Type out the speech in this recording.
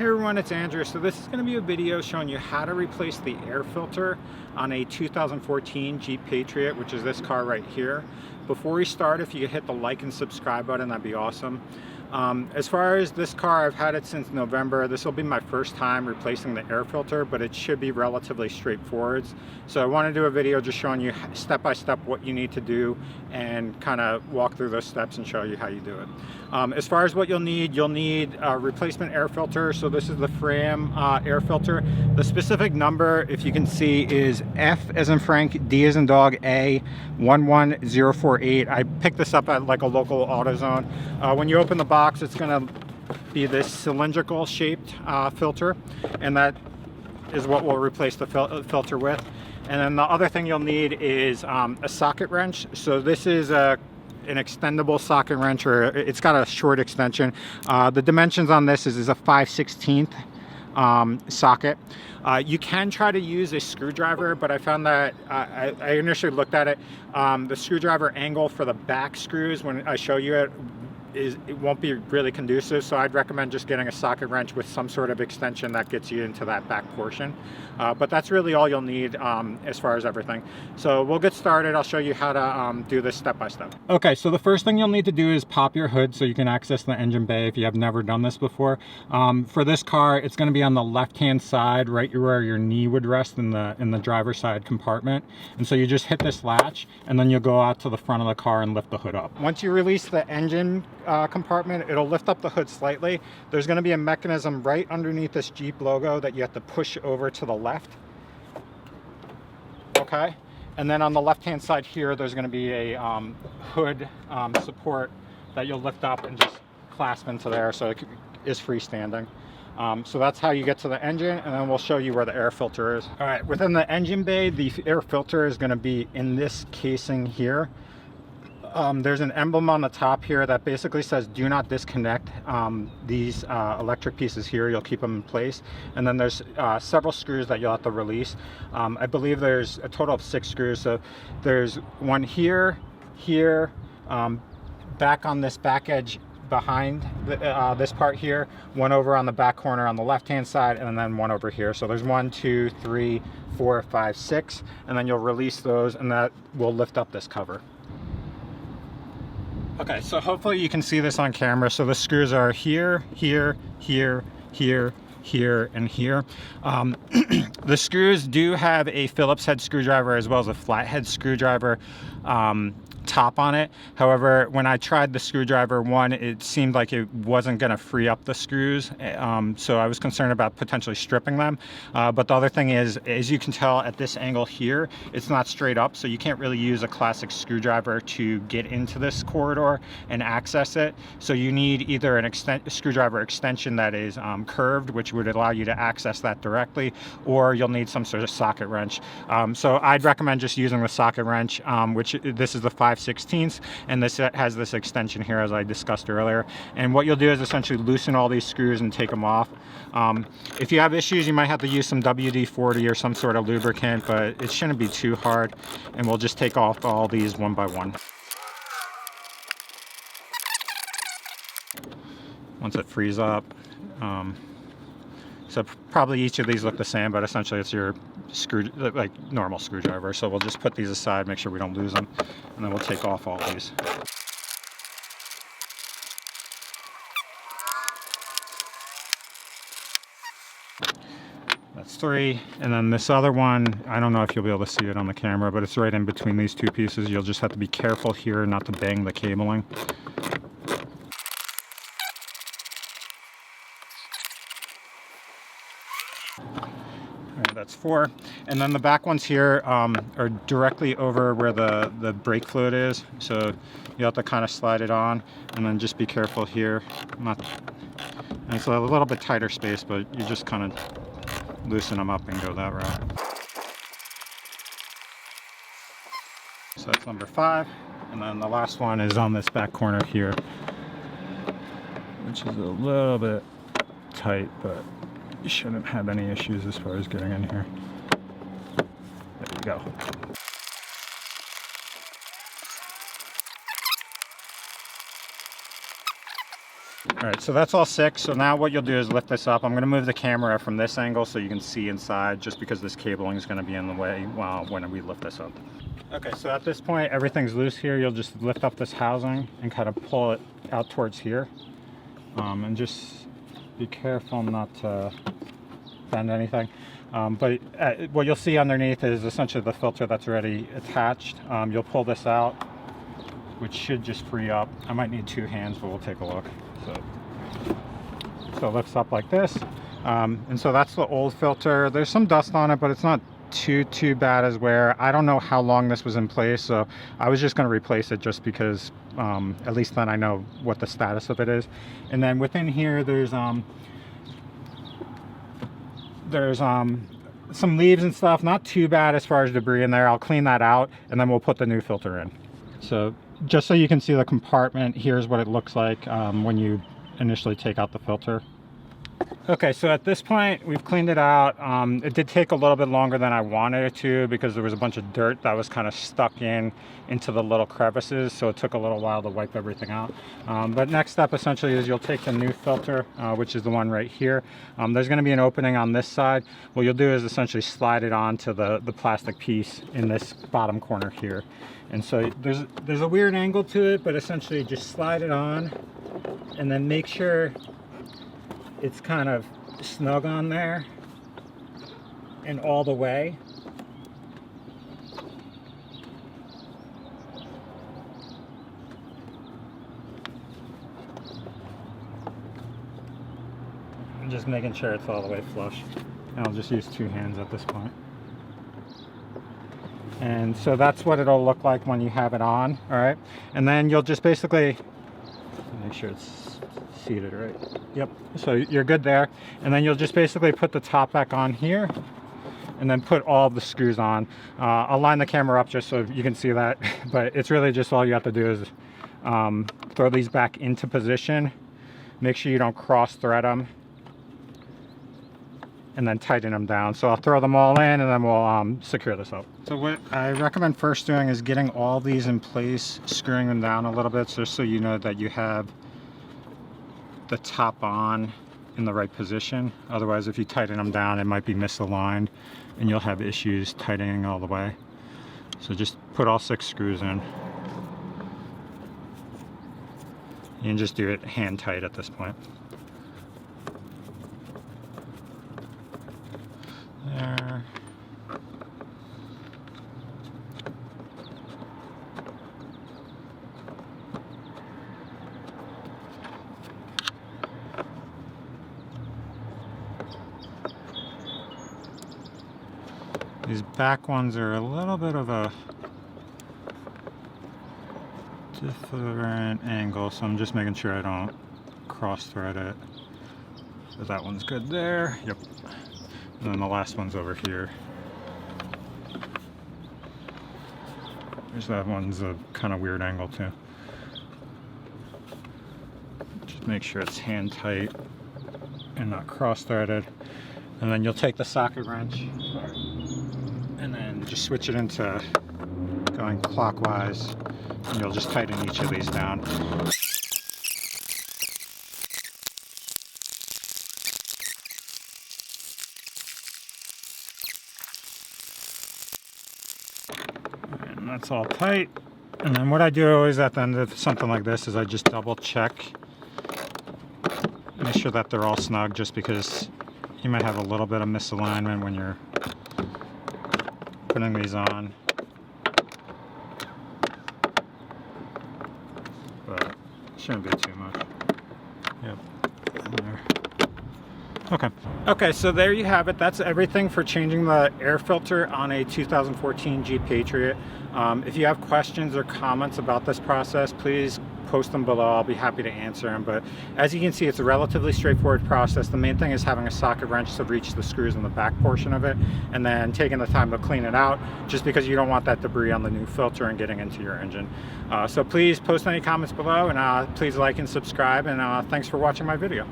Hey everyone, it's Andrew. So this is going to be a video showing you how to replace the air filter on a 2014 Jeep Patriot, which is this car right here. Before we start, if you could hit the like and subscribe button, that'd be awesome. As far as this car, I've had it since November. This will be my first time replacing the air filter, but it should be relatively straightforward. So I want to do a video just showing you step by step what you need to do and kind of walk through those steps and show you how you do it. As far as what you'll need a replacement air filter. So this is the FRAM air filter. The specific number, if you can see, is F as in Frank, D as in dog, A 11048. I picked this up at like a local AutoZone. When you open the box, it's going to be this cylindrical shaped filter, and that is what we'll replace the filter with. And then the other thing you'll need is a socket wrench. So this is an extendable socket wrench, or it's got a short extension. The dimensions on this is a 5/16 socket. You can try to use a screwdriver, but I found that I initially looked at it, the screwdriver angle for the back screws when I show you it won't be really conducive, so I'd recommend just getting a socket wrench with some sort of extension that gets you into that back portion. But that's really all you'll need as far as everything. So we'll get started. I'll show you how to do this step by step. Okay, so the first thing you'll need to do is pop your hood so you can access the engine bay if you have never done this before. For this car, it's going to be on the left-hand side, right where your knee would rest in the driver's side compartment. And so you just hit this latch, and then you'll go out to the front of the car and lift the hood up. Once you release the engine compartment, it'll lift up the hood slightly. There's going to be a mechanism right underneath this Jeep logo that you have to push over to the left. Okay, and then on the left hand side here, there's going to be a hood support that you'll lift up and just clasp into there, so it is freestanding. So that's how you get to the engine, and then we'll show you where the air filter is. All right, within the engine bay, the air filter is going to be in this casing here. There's an emblem on the top here that basically says do not disconnect these electric pieces here. You'll keep them in place. And then there's several screws that you'll have to release. I believe there's a total of 6 screws. So there's one here, back on this back edge behind this part here, one over on the back corner on the left hand side, and then one over here. So there's 1, 2, 3, 4, 5, 6, and then you'll release those, and that will lift up this cover. Okay, so hopefully you can see this on camera. So the screws are here, here, here, here, here, and here. The screws do have a Phillips head screwdriver as well as a flathead screwdriver top on it. However, when I tried the screwdriver one, it seemed like it wasn't going to free up the screws, so I was concerned about potentially stripping them. But the other thing is, as you can tell at this angle here, it's not straight up, so you can't really use a classic screwdriver to get into this corridor and access it. So you need either an screwdriver extension that is curved, which would allow you to access that directly, or you'll need some sort of socket wrench. So I'd recommend just using the socket wrench, which this is the 5/16, and this has this extension here as I discussed earlier. And what you'll do is essentially loosen all these screws and take them off. If you have issues, you might have to use some WD-40 or some sort of lubricant, but it shouldn't be too hard, and we'll just take off all these one by one. Once it frees up, so probably each of these look the same, but essentially it's your like normal screwdriver. So we'll just put these aside, make sure we don't lose them, and then we'll take off all these. That's 3, and then this other one, I don't know if you'll be able to see it on the camera, but it's right in between these 2 pieces. You'll just have to be careful here not to bang the cabling. That's 4, and then the back ones here are directly over where the brake fluid is, so you have to kind of slide it on, and then just be careful here. And it's a little bit tighter space, but you just kind of loosen them up and go that route. So that's number 5, and then the last one is on this back corner here, which is a little bit tight, but you shouldn't have any issues as far as getting in here. There you go. All right, so that's all 6. So now what you'll do is lift this up. I'm going to move the camera from this angle so you can see inside, just because this cabling is going to be in the way when we lift this up. Okay, so at this point, everything's loose here. You'll just lift up this housing and kind of pull it out towards here. And just be careful not to bend anything. But what you'll see underneath is essentially the filter that's already attached. You'll pull this out, which should just free up. I might need 2 hands, but we'll take a look. So it lifts up like this. And so that's the old filter. There's some dust on it, but it's not too bad as wear. I don't know how long this was in place, so I was just going to replace it just because at least then I know what the status of it is. And then within here there's some leaves and stuff, not too bad as far as debris in there. I'll clean that out and then we'll put the new filter in. So just so you can see the compartment, here's what it looks like when you initially take out the filter. Okay, so at this point we've cleaned it out. It did take a little bit longer than I wanted it to because there was a bunch of dirt that was kind of stuck into the little crevices, so it took a little while to wipe everything out. But next step essentially is you'll take the new filter, which is the one right here. There's going to be an opening on this side. What you'll do is essentially slide it onto the plastic piece in this bottom corner here. And so there's a weird angle to it, but essentially just slide it on and then make sure it's kind of snug on there and all the way. I'm just making sure it's all the way flush. And I'll just use 2 hands at this point. And so that's what it'll look like when you have it on, all right? And then you'll just basically make sure it's seated right. Yep, so you're good there. And then you'll just basically put the top back on here and then put all the screws on. I'll line the camera up just so you can see that, but it's really just all you have to do is throw these back into position. Make sure you don't cross thread them, and then tighten them down. So I'll throw them all in and then we'll secure this up. So what I recommend first doing is getting all these in place, screwing them down a little bit just so you know that you have the top on in the right position. Otherwise, if you tighten them down, it might be misaligned and you'll have issues tightening all the way. So just put all 6 screws in. You can just do it hand tight at this point. There. These back ones are a little bit of a different angle, so I'm just making sure I don't cross thread it. So that one's good there. Yep. And then the last one's over here. There's that one's a kind of weird angle too. Just make sure it's hand tight and not cross threaded. And then you'll take the socket wrench and then just switch it into going clockwise, and you'll just tighten each of these down. And that's all tight. And then what I do always at the end of something like this is I just double check, make sure that they're all snug, just because you might have a little bit of misalignment when you're putting these on. But it shouldn't be too much. Yep. There. Okay, so there you have it. That's everything for changing the air filter on a 2014 Jeep Patriot. If you have questions or comments about this process, please post them below. I'll be happy to answer them. But as you can see, it's a relatively straightforward process. The main thing is having a socket wrench to reach the screws in the back portion of it, and then taking the time to clean it out, just because you don't want that debris on the new filter and getting into your engine. So please post any comments below, and please like and subscribe, and thanks for watching my video.